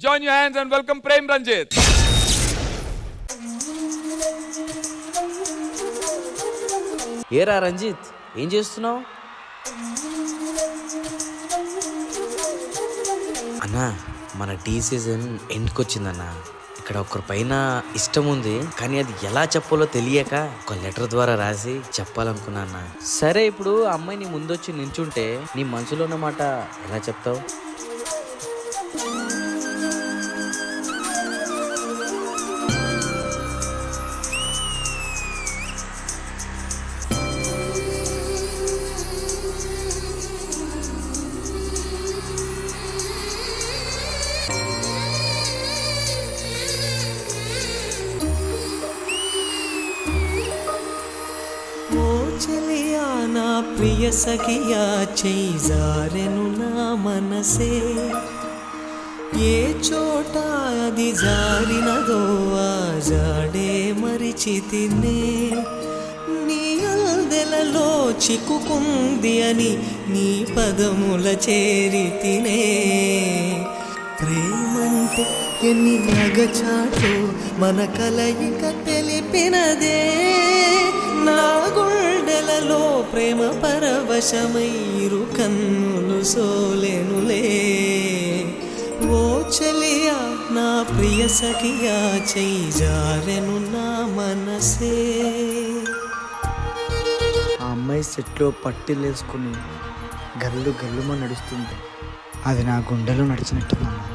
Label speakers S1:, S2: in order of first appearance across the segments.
S1: Join your hands and welcome Prem Ranjit.
S2: ఏరా రంజిత్, ఏం చేస్తున్నావు? అన్నా, మన టీ సీజన్ ఎండ్కి వచ్చిందన్నా. ఇక్కడ ఒకరి పైన ఇష్టం ఉంది, కానీ అది ఎలా చెప్పాలో తెలియక ఒక లెటర్ ద్వారా రాసి చెప్పాలనుకున్నా అన్న. సరే, ఇప్పుడు ఆ అమ్మాయి నీ ముందొచ్చి నించుంటే నీ మనసులో ఉన్న మాట ఎలా చెప్తావు?
S3: నా ప్రియ సఖియా చేజారెను నా మనసే, ఏ చోట అది జారినదో ఆ జాడే మరిచితినే. నీ అల్దెలలో చిక్కుకుంది అని నీ పదముల చేరితినే. ప్రేమంటే ఎన్ని నగచాటో మన కలయిక తెలిపినదే. నా గుండెలలో ప్రేమ పరవశమైరు కన్నులు సోలెనులే. ఓ చెలియా నా ప్రియ సఖియా చేజారెను నా మనసే.
S4: ఆ అమ్మాయి సెట్లో పట్టిలేసుకుని గల్లు గల్లుమ నడుస్తుంది. అది నా గుండెలో నడిచినట్టుందమ్మా.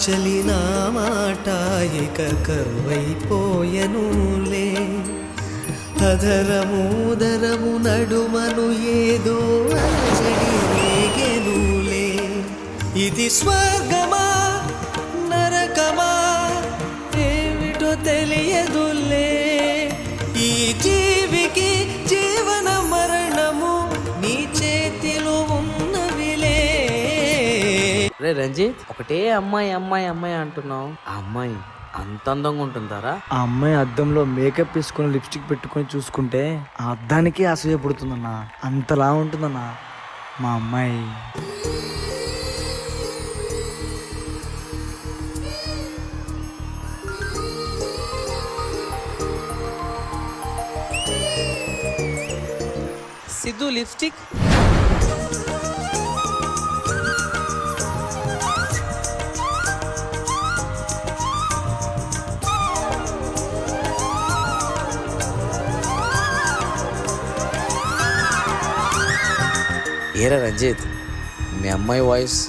S3: చలిన మాట ఇక కరువైపోయనులే. అధరము నడుమను ఏదో అలజడి రేగెనులే. ఇది స్వర్గమా నరకమా ఏమిటో తెలియదులే. ఈ జీవికి జీవన మరణము నీ చేతిలో ఉన్నవిలే.
S2: రే రంజిత్, ఒకటే అమ్మాయి అమ్మాయి అమ్మాయి అంటున్నావు. ఆ అమ్మాయి అంత అందంగా ఉంటుందారా?
S4: ఆ అమ్మాయి అద్దంలో మేకప్ వేసుకుని లిప్స్టిక్ పెట్టుకుని చూసుకుంటే ఆ అద్దానికి అసూయ పుడుతుందన్నా. అంతలా ఉంటుందన్నా మా అమ్మాయి.
S2: సిద్ధు లిప్స్టిక్. ఏరా రంజిత్, మీ అమ్మాయి వాయిస్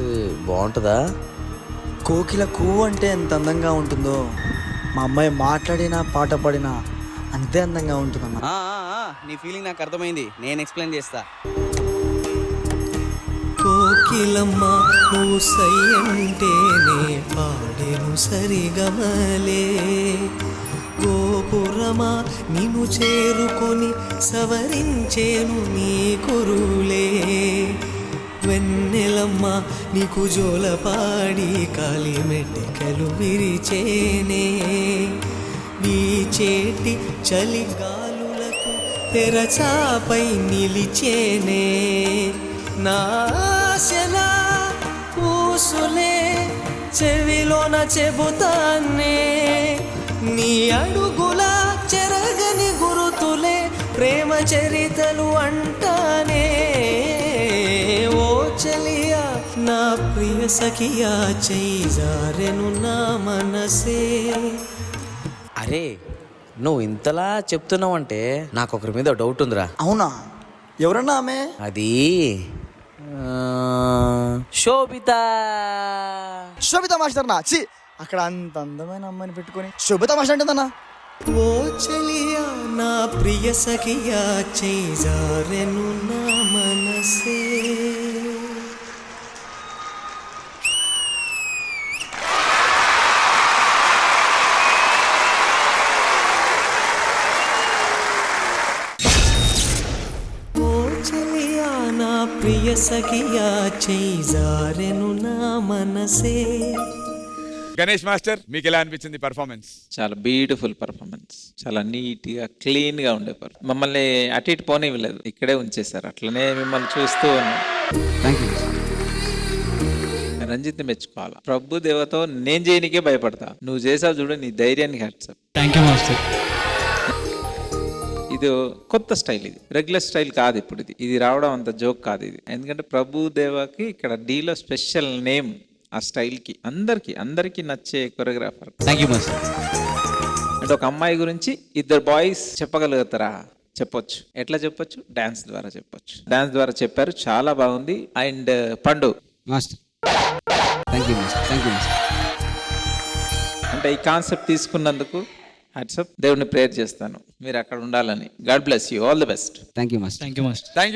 S2: బాగుంటుందా?
S4: కోకిల కూ అంటే ఎంత అందంగా ఉంటుందో మా అమ్మాయి మాట్లాడినా పాట పాడినా అంతే అందంగా ఉంటుందమ్మా.
S2: నీ ఫీలింగ్ నాకు అర్థమైంది, నేను ఎక్స్ప్లెయిన్ చేస్తా.
S3: కోకిలమ్మ నువ్వు సై అంటేనే పాడేను సరిగమలే. గోపురమా నిన్ను చేరుకొని సవరించేను నీ కురులే. వెన్నెలమ్మ నీకు జోలపాడి కాలి మెట్టెకలు విరిచేనే. వీచేటి చలిగాలులకు తెరచాపై నిలిచేనే. నా ఆశలా పూసులే చెవిలోన చెబుతానే. నీ అడుగుల చెరగని గురుతులే ప్రేమ చరితలు అంటానే. ఓ చలియా నా ప్రియ సఖియా చేజారెను నా మనసే.
S2: అరే, నువ్వు ఇంతలా చెప్తున్నావంటే నాకు ఒకరి మీద డౌట్ ఉందిరా.
S4: అవునా? ఎవరన్నా ఆమె?
S2: అది శోభిత.
S4: శోభిత మాస్టర్నా? చి, అక్కడ అంత అందమైన అమ్మాయిని పెట్టుకొని శోభిత మాస్టర్ అంటుందన్నా.
S3: ఓ చలియా నా ప్రియ సఖియా చేజారెను నా మనసే. ప్రియ సఖియా చేజారెను నా మనసే.
S1: గణేష్ మాస్టర్ మీకు ఎలా అనిపించింది పర్ఫార్మెన్స్?
S5: చాలా బ్యూటిఫుల్ పర్ఫార్మెన్స్, చాలా నీట్ గా క్లీన్ గా ఉండే మమ్మల్ని అటు ఇటు పోనివ్వలేదు, ఇక్కడే ఉంచేశారు. అట్లనే మిమ్మల్ని చూస్తూ ఉన్నాం. రంజిత్ మెచ్చుకోవాలా. ప్రభు దేవతో నేను చేయనికే భయపడతా, నువ్వు చేసావు చూడు, నీ ధైర్యానికి హ్యాట్సాప్. ఇది కొత్త స్టైల్, ఇది రెగ్యులర్ స్టైల్ కాదు. ఇప్పుడు ఇది రావడం అంత జోక్ కాదు ఇది. ఎందుకంటే ప్రభు దేవకి ఇక్కడ డీలో స్పెషల్ నేమ్ ఆ స్టైల్కి. అందరికి నచ్చే కొరియోగ్రాఫర్. అంటే ఒక అమ్మాయి గురించి ఇద్దరు బాయ్స్ చెప్పగలుగుతారా? చెప్పొచ్చు. ఎట్లా చెప్పొచ్చు? డాన్స్ ద్వారా చెప్పొచ్చు. డాన్స్ ద్వారా చెప్పారు, చాలా బాగుంది. అండ్ పండు మాస్టర్, అంటే ఈ కాన్సెప్ట్ తీసుకున్నందుకు హ్యాట్సప్. దేవుడిని ప్రేయర్ చేస్తాను మీరు అక్కడ ఉండాలని. God bless you, all the best.
S1: Thank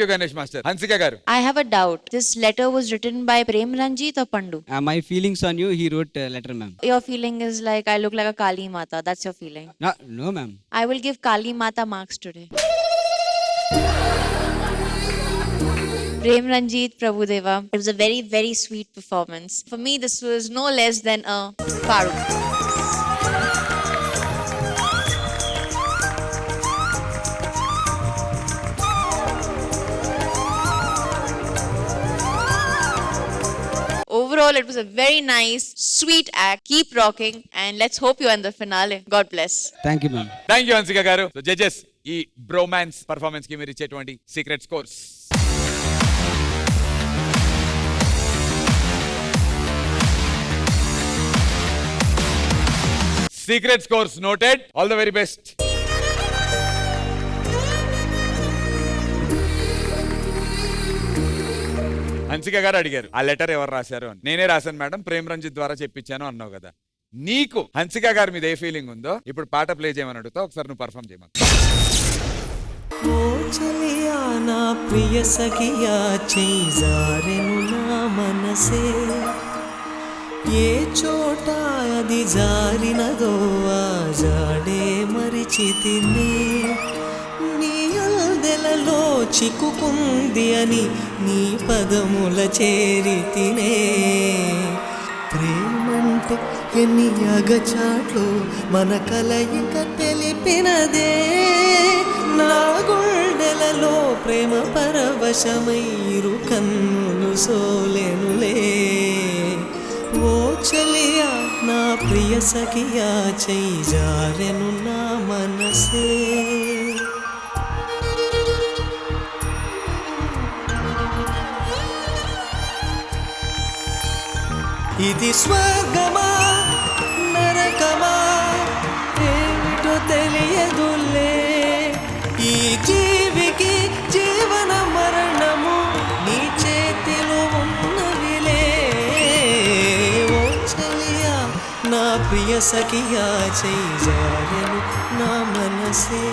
S1: you Ganesh master. Hansika గారు,
S6: I have a doubt. This letter was written by Prem Ranjit or Pandu?
S7: My feelings on you, he wrote a letter, ma'am.
S6: Your feeling is like I look like a Kali Mata. That's your feeling.
S7: No, ma'am.
S6: I will give Kali Mata marks today. Prem Ranjit, Prabhudeva. It was a very, very sweet performance. For me, this was no less than a Farooq. Overall, it was a very nice, sweet act. Keep rocking and let's hope you're in the finale. God bless.
S7: Thank you, ma'am.
S1: Thank you Hansika గారు. Judges, ఈ bromance performance కి మీరు ఇచ్చేటువంటి secret scores. Secret scores noted. All the very best. Hansika గారు అడిగారు ఆ letter ఎవరు రాశారు అని. నేనే రాశాను మేడం, ప్రేమ్ రంజిత్ ద్వారా చెప్పించాను అన్నావు కదా. నీకు హన్సిక గారి మీద ఏ ఫీలింగ్ ఉందో ఇప్పుడు పాట ప్లే చేయమని అడుగుతా, ఒకసారి నువ్వు పర్ఫామ్ చేయమని.
S3: ఓ చలియా నా ప్రియ సఖియా చేజారెను నా మనసే. ఏ చోట అది జారినదో ఆ జాడే మరిచితినే. నీ అల్దెలలో చిక్కుకుంది అని నీ పదముల చేరితినే. ప్రేమంటే ఎన్ని అగచాట్లు మన కలయిక తెలిపినదే. నా గుండెలలో ప్రేమ పరవశమైరు కన్నులు సోలెనులే. ఓ చలియా నా ప్రియ సఖియా చేజారెను నా మనసే. ఇది స్వర్గమా నరకమా ఏమిటో తెలియదులే. ఈ జీవికి జీవన మరణము నీ చేతిలో ఉన్నవిలే. ఓ చలియా నా ప్రియ సఖియా చేజారెను నా మనసే.